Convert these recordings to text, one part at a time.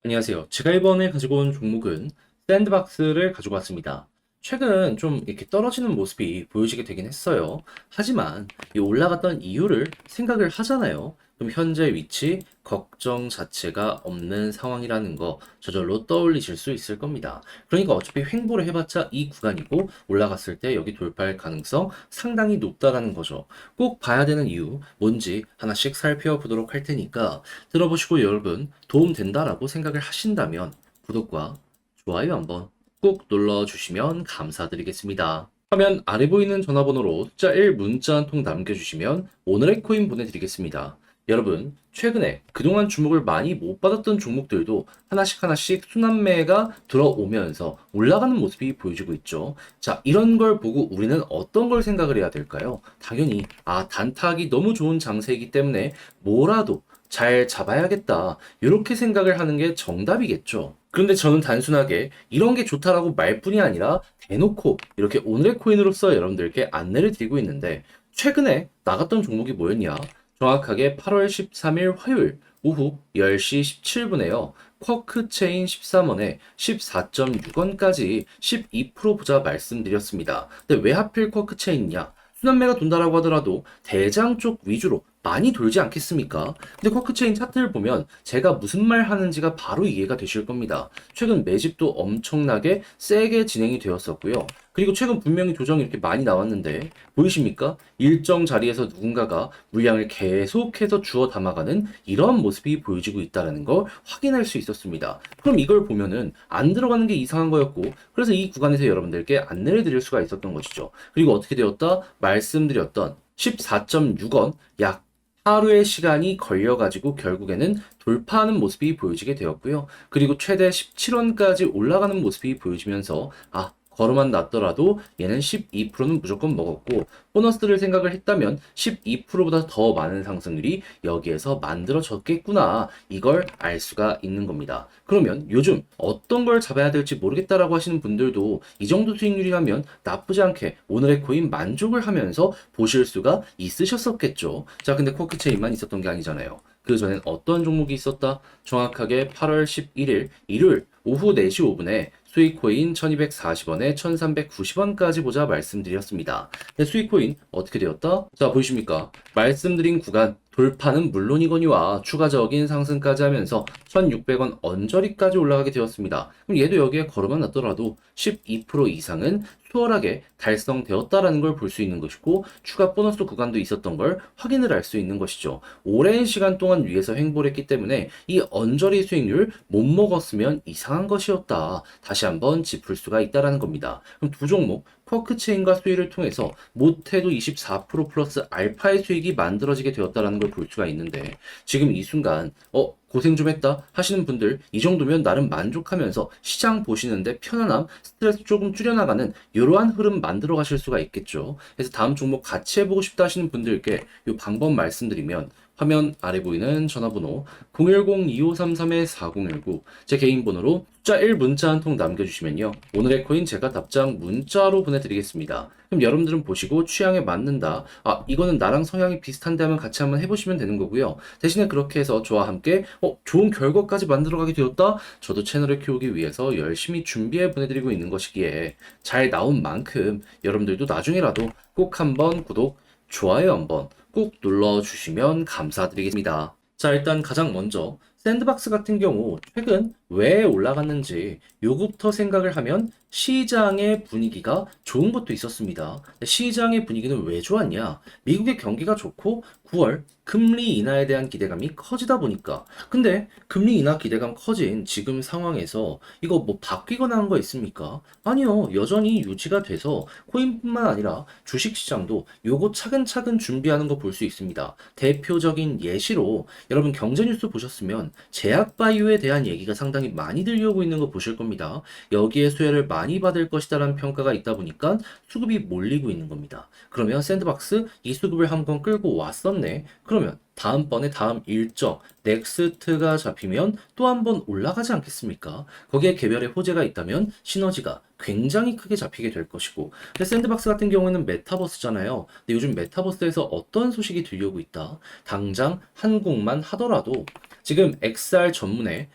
안녕하세요. 제가 이번에 가지고 온 종목은 샌드박스를 가지고 왔습니다. 최근 좀 이렇게 떨어지는 모습이 보여지게 되긴 했어요. 하지만 이 올라갔던 이유를 생각을 하잖아요. 그럼 현재 위치 걱정 자체가 없는 상황이라는 거 저절로 떠올리실 수 있을 겁니다. 그러니까 어차피 횡보를 해봤자 이 구간이고 올라갔을 때 여기 돌파할 가능성 상당히 높다라는 거죠. 꼭 봐야 되는 이유 뭔지 하나씩 살펴보도록 할 테니까 들어보시고 여러분 도움 된다라고 생각을 하신다면 구독과 좋아요 한번 꼭 눌러주시면 감사드리겠습니다. 화면 아래 보이는 전화번호로 숫자 1 문자 한 통 남겨주시면 오늘의 코인 보내드리겠습니다. 여러분, 최근에 그동안 주목을 많이 못 받았던 종목들도 하나씩 순환매가 들어오면서 올라가는 모습이 보여지고 있죠. 자, 이런 걸 보고 우리는 어떤 걸 생각을 해야 될까요? 당연히, 단타하기 너무 좋은 장세이기 때문에 뭐라도 잘 잡아야겠다. 이렇게 생각을 하는 게 정답이겠죠. 그런데 저는 단순하게 이런 게 좋다라고 말뿐이 아니라 대놓고 이렇게 오늘의 코인으로서 여러분들께 안내를 드리고 있는데 최근에 나갔던 종목이 뭐였냐? 정확하게 8월 13일 화요일 오후 10시 17분에요. 쿼크 체인 13원에 14.6원까지 12% 보자 말씀드렸습니다. 근데 왜 하필 쿼크 체인이냐? 순환매가 돈다라고 하더라도 대장 쪽 위주로 많이 돌지 않겠습니까? 근데 쿼크체인 차트를 보면 제가 무슨 말 하는지가 바로 이해가 되실 겁니다. 최근 매집도 엄청나게 세게 진행이 되었었고요. 그리고 최근 분명히 조정이 이렇게 많이 나왔는데 보이십니까? 일정 자리에서 누군가가 물량을 계속해서 주워 담아가는 이런 모습이 보여지고 있다는 걸 확인할 수 있었습니다. 그럼 이걸 보면은 안 들어가는 게 이상한 거였고 그래서 이 구간에서 여러분들께 안내를 드릴 수가 있었던 것이죠. 그리고 어떻게 되었다? 말씀드렸던 14.6원 약 하루의 시간이 걸려가지고 결국에는 돌파하는 모습이 보여지게 되었고요. 그리고 최대 17원까지 올라가는 모습이 보여지면서 걸어만 놨더라도 얘는 12%는 무조건 먹었고 보너스를 생각을 했다면 12%보다 더 많은 상승률이 여기에서 만들어졌겠구나 이걸 알 수가 있는 겁니다. 그러면 요즘 어떤 걸 잡아야 될지 모르겠다라고 하시는 분들도 이 정도 수익률이라면 나쁘지 않게 오늘의 코인 만족을 하면서 보실 수가 있으셨었겠죠. 자, 근데 쿼크체인만 있었던 게 아니잖아요. 그 전엔 어떤 종목이 있었다? 정확하게 8월 11일 일요일 오후 4시 5분에 수익코인 1240원에 1390원까지 보자 말씀드렸습니다. 근데 수익코인 어떻게 되었다? 자, 보이십니까? 말씀드린 구간 돌파는 물론이거니와 추가적인 상승까지 하면서 1600원 언저리까지 올라가게 되었습니다. 그럼 얘도 여기에 걸어만 놨더라도 12% 이상은 수월하게 달성되었다라는 걸 볼 수 있는 것이고 추가 보너스 구간도 있었던 걸 확인을 할 수 있는 것이죠. 오랜 시간 동안 위에서 횡보를 했기 때문에 이 언저리 수익률 못 먹었으면 이상한 것이었다. 다시 한번 짚을 수가 있다라는 겁니다. 그럼 두 종목 쿼크체인과 수익을 통해서 못해도 24% 플러스 알파의 수익이 만들어지게 되었다는 걸 볼 수가 있는데 지금 이 순간 고생 좀 했다 하시는 분들 이 정도면 나름 만족하면서 시장 보시는데 편안함, 스트레스 조금 줄여나가는 이러한 흐름 만들어 가실 수가 있겠죠. 그래서 다음 종목 같이 해보고 싶다 하시는 분들께 이 방법 말씀드리면 화면 아래 보이는 전화번호 010-2533-4019 제 개인 번호로 숫자 1 문자 한 통 남겨주시면요. 오늘의 코인 제가 답장 문자로 보내드리겠습니다. 그럼 여러분들은 보시고 취향에 맞는다. 이거는 나랑 성향이 비슷한데 하면 같이 한번 해보시면 되는 거고요. 대신에 그렇게 해서 저와 함께 좋은 결과까지 만들어가게 되었다? 저도 채널을 키우기 위해서 열심히 준비해 보내드리고 있는 것이기에 잘 나온 만큼 여러분들도 나중에라도 꼭 한번 구독, 좋아요 한번 꼭 눌러주시면 감사드리겠습니다. 자, 일단 가장 먼저 샌드박스 같은 경우 최근 왜 올라갔는지 요거부터 생각을 하면 시장의 분위기가 좋은 것도 있었습니다. 시장의 분위기는 왜 좋았냐? 미국의 경기가 좋고 9월 금리 인하에 대한 기대감이 커지다 보니까. 근데 금리 인하 기대감 커진 지금 상황에서 이거 뭐 바뀌거나 한 거 있습니까? 아니요. 여전히 유지가 돼서 코인뿐만 아니라 주식시장도 요거 차근차근 준비하는 거 볼 수 있습니다. 대표적인 예시로 여러분 경제 뉴스 보셨으면 제약 바이오에 대한 얘기가 상당히 많이 들려오고 있는 거 보실 겁니다. 여기에 수혜를 많이 받을 것이다라는 평가가 있다 보니까 수급이 몰리고 있는 겁니다. 그러면 샌드박스 이 수급을 한번 끌고 왔었네. 그러면 다음번에 다음 일정, 넥스트가 잡히면 또 한 번 올라가지 않겠습니까? 거기에 개별의 호재가 있다면 시너지가 굉장히 크게 잡히게 될 것이고. 근데 샌드박스 같은 경우에는 메타버스잖아요. 근데 요즘 메타버스에서 어떤 소식이 들려오고 있다? 당장 한국만 하더라도 지금 XR 전문의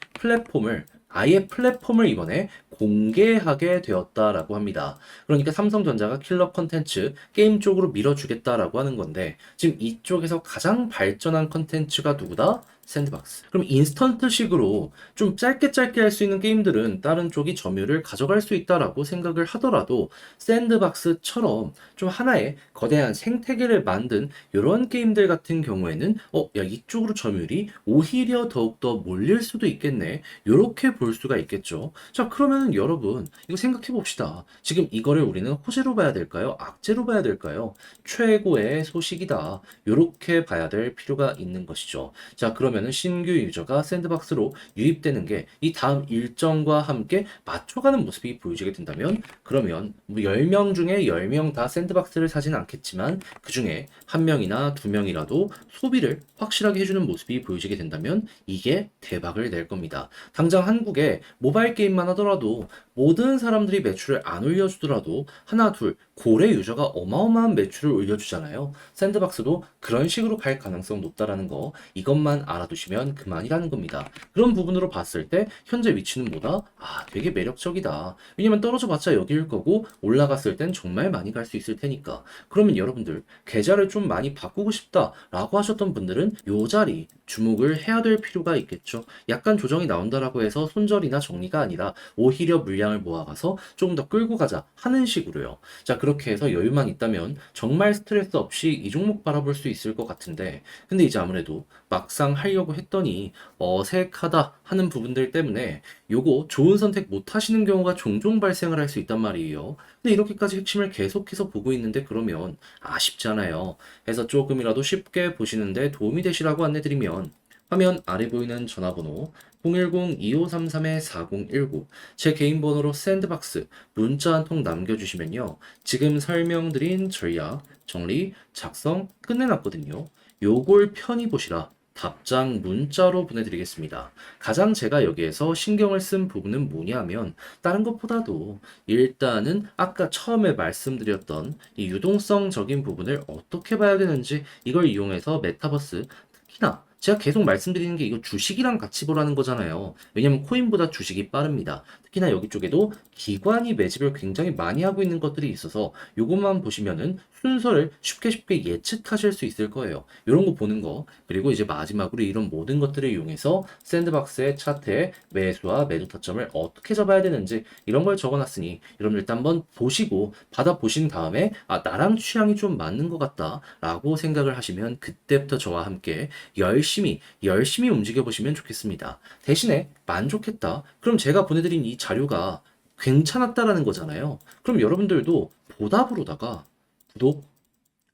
아예 플랫폼을 이번에 공개하게 되었다라고 합니다. 그러니까 삼성전자가 킬러 컨텐츠 게임 쪽으로 밀어주겠다라고 하는 건데, 지금 이쪽에서 가장 발전한 컨텐츠가 누구다? 샌드박스. 그럼 인스턴트식으로 좀 짧게 짧게 할 수 있는 게임들은 다른 쪽이 점유율을 가져갈 수 있다라고 생각을 하더라도, 샌드박스처럼 좀 하나의 거대한 생태계를 만든 이런 게임들 같은 경우에는 야, 이쪽으로 점유율이 오히려 더욱더 몰릴 수도 있겠네. 요렇게 볼 수가 있겠죠. 자, 그러면 여러분 이거 생각해 봅시다. 지금 이거를 우리는 호재로 봐야 될까요? 악재로 봐야 될까요? 최고의 소식이다. 요렇게 봐야 될 필요가 있는 것이죠. 자, 그러면은 신규 유저가 샌드박스로 유입되는 게 이 다음 일정과 함께 맞춰가는 모습이 보여지게 된다면, 그러면 뭐 10명 중에 10명 다 샌드박스를 사진 않겠지만 그 중에 한 명이나 두 명이라도 소비를 확실하게 해주는 모습이 보여지게 된다면 이게 대박을 낼 겁니다. 당장 한국에 모바일 게임만 하더라도 모든 사람들이 매출을 안 올려주더라도 하나 둘 고래 유저가 어마어마한 매출을 올려주잖아요. 샌드박스도 그런 식으로 갈 가능성 높다라는 거, 이것만 알아두시면 그만이라는 겁니다. 그런 부분으로 봤을 때 현재 위치는 뭐다? 되게 매력적이다. 왜냐면 떨어져 봤자 여기일 거고 올라갔을 땐 정말 많이 갈 수 있을 테니까. 그러면 여러분들 계좌를 좀 많이 바꾸고 싶다라고 하셨던 분들은 요 자리 주목을 해야 될 필요가 있겠죠. 약간 조정이 나온다라고 해서 손절이나 정리가 아니라 오히려 물량을 모아가서 조금 더 끌고 가자 하는 식으로요. 자, 그렇게 해서 여유만 있다면 정말 스트레스 없이 이 종목 바라볼 수 있을 것 같은데, 근데 이제 아무래도 막상 하려고 했더니 어색하다 하는 부분들 때문에 요거 좋은 선택 못 하시는 경우가 종종 발생을 할 수 있단 말이에요. 근데 이렇게까지 핵심을 계속해서 보고 있는데 그러면 아쉽잖아요. 해서 조금이라도 쉽게 보시는데 도움이 되시라고 안내드리면, 화면 아래 보이는 전화번호 010-2533-4019, 제 개인 번호로 샌드박스 문자 한 통 남겨주시면요, 지금 설명드린 전략 정리 작성 끝내놨거든요. 요걸 편히 보시라 답장 문자로 보내드리겠습니다. 가장 제가 여기에서 신경을 쓴 부분은 뭐냐면, 다른 것보다도 일단은 아까 처음에 말씀드렸던 이 유동성적인 부분을 어떻게 봐야 되는지, 이걸 이용해서 메타버스, 특히나 제가 계속 말씀드리는 게 이거 주식이랑 같이 보라는 거잖아요. 왜냐면 코인보다 주식이 빠릅니다. 특히나 여기 쪽에도 기관이 매집을 굉장히 많이 하고 있는 것들이 있어서 요것만 보시면은 순서를 쉽게 예측하실 수 있을 거예요. 이런 거 보는 거, 그리고 이제 마지막으로 이런 모든 것들을 이용해서 샌드박스의 차트에 매수와 매도 타점을 어떻게 잡아야 되는지 이런 걸 적어놨으니 여러분들 일단 한번 보시고 받아보신 다음에 나랑 취향이 좀 맞는 것 같다 라고 생각을 하시면 그때부터 저와 함께 열심히 움직여 보시면 좋겠습니다. 대신에 만족했다, 그럼 제가 보내드린 이 자료가 괜찮았다라는 거잖아요. 그럼 여러분들도 보답으로다가 구독,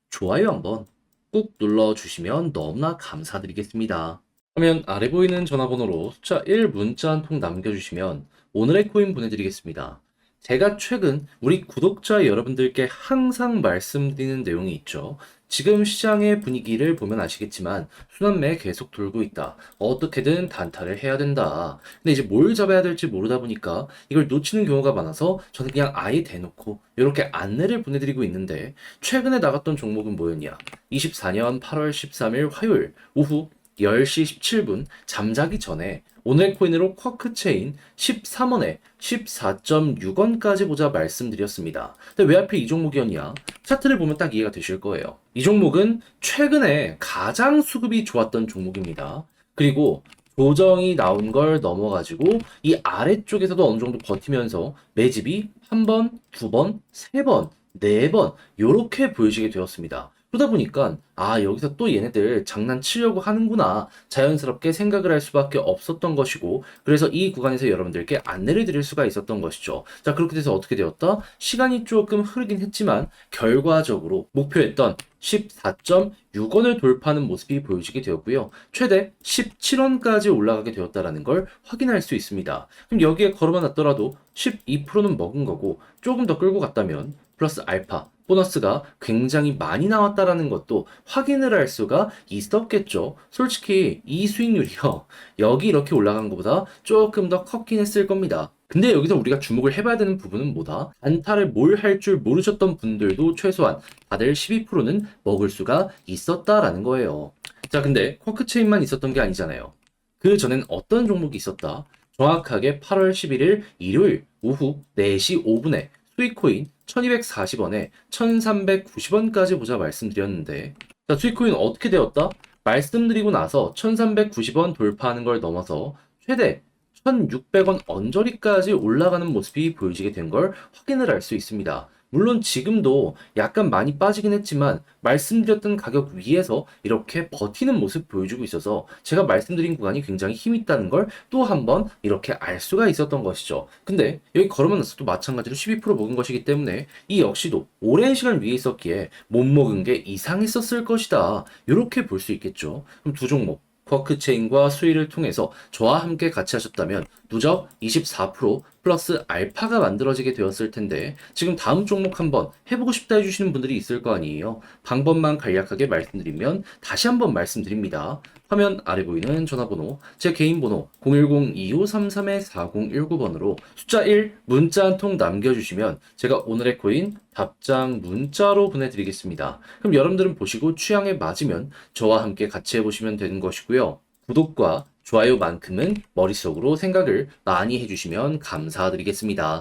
좋아요 한번 꾹 눌러주시면 너무나 감사드리겠습니다. 그러면 아래 보이는 전화번호로 숫자 1 문자 한 통 남겨주시면 오늘의 코인 보내드리겠습니다. 제가 최근 우리 구독자 여러분들께 항상 말씀드리는 내용이 있죠. 지금 시장의 분위기를 보면 아시겠지만 순환매 계속 돌고 있다. 어떻게든 단타를 해야 된다. 근데 이제 뭘 잡아야 될지 모르다 보니까 이걸 놓치는 경우가 많아서 저는 그냥 아예 대놓고 이렇게 안내를 보내드리고 있는데, 최근에 나갔던 종목은 뭐였냐? 24년 8월 13일 화요일 오후 10시 17분 잠자기 전에 오늘 코인으로 쿼크체인 13원에 14.6원까지 보자 말씀드렸습니다. 근데 왜 하필 이 종목이었냐? 차트를 보면 딱 이해가 되실 거예요. 이 종목은 최근에 가장 수급이 좋았던 종목입니다. 그리고 조정이 나온 걸 넘어가지고 이 아래쪽에서도 어느 정도 버티면서 매집이 한 번, 두 번, 세 번, 네 번 요렇게 보여지게 되었습니다. 그러다 보니까 여기서 또 얘네들 장난치려고 하는구나 자연스럽게 생각을 할 수밖에 없었던 것이고, 그래서 이 구간에서 여러분들께 안내를 드릴 수가 있었던 것이죠. 자, 그렇게 돼서 어떻게 되었다? 시간이 조금 흐르긴 했지만 결과적으로 목표했던 14.6원을 돌파하는 모습이 보여지게 되었고요. 최대 17원까지 올라가게 되었다는 걸 확인할 수 있습니다. 그럼 여기에 걸어만 놨더라도 12%는 먹은 거고, 조금 더 끌고 갔다면 플러스 알파 보너스가 굉장히 많이 나왔다라는 것도 확인을 할 수가 있었겠죠. 솔직히 이 수익률이요. 여기 이렇게 올라간 것보다 조금 더 컸긴 했을 겁니다. 근데 여기서 우리가 주목을 해봐야 되는 부분은 뭐다? 단타를 뭘 할 줄 모르셨던 분들도 최소한 다들 12%는 먹을 수가 있었다라는 거예요. 자, 근데 쿼크체인만 있었던 게 아니잖아요. 그 전엔 어떤 종목이 있었다? 정확하게 8월 11일 일요일 오후 4시 5분에 수익코인 1240원에 1390원까지 보자 말씀드렸는데, 자, 수익코인 어떻게 되었다? 말씀드리고 나서 1390원 돌파하는 걸 넘어서 최대 1600원 언저리까지 올라가는 모습이 보여지게 된 걸 확인을 할 수 있습니다. 물론 지금도 약간 많이 빠지긴 했지만 말씀드렸던 가격 위에서 이렇게 버티는 모습 보여주고 있어서 제가 말씀드린 구간이 굉장히 힘 있다는 걸 또 한번 이렇게 알 수가 있었던 것이죠. 근데 여기 걸으면 나서도 마찬가지로 12% 먹은 것이기 때문에 이 역시도 오랜 시간 위에 있었기에 못 먹은 게 이상했었을 것이다. 이렇게 볼 수 있겠죠. 그럼 두 종목 쿼크체인과 수위를 통해서 저와 함께 같이 하셨다면 누적 24% 플러스 알파가 만들어지게 되었을 텐데 지금 다음 종목 한번 해보고 싶다 해주시는 분들이 있을 거 아니에요. 방법만 간략하게 말씀드리면 다시 한번 말씀드립니다. 화면 아래 보이는 전화번호, 제 개인 번호 010-2533-4019번으로 숫자 1 문자 한 통 남겨주시면 제가 오늘의 코인 답장 문자로 보내드리겠습니다. 그럼 여러분들은 보시고 취향에 맞으면 저와 함께 같이 해보시면 되는 것이고요. 구독과 좋아요만큼은 머릿속으로 생각을 많이 해주시면 감사드리겠습니다.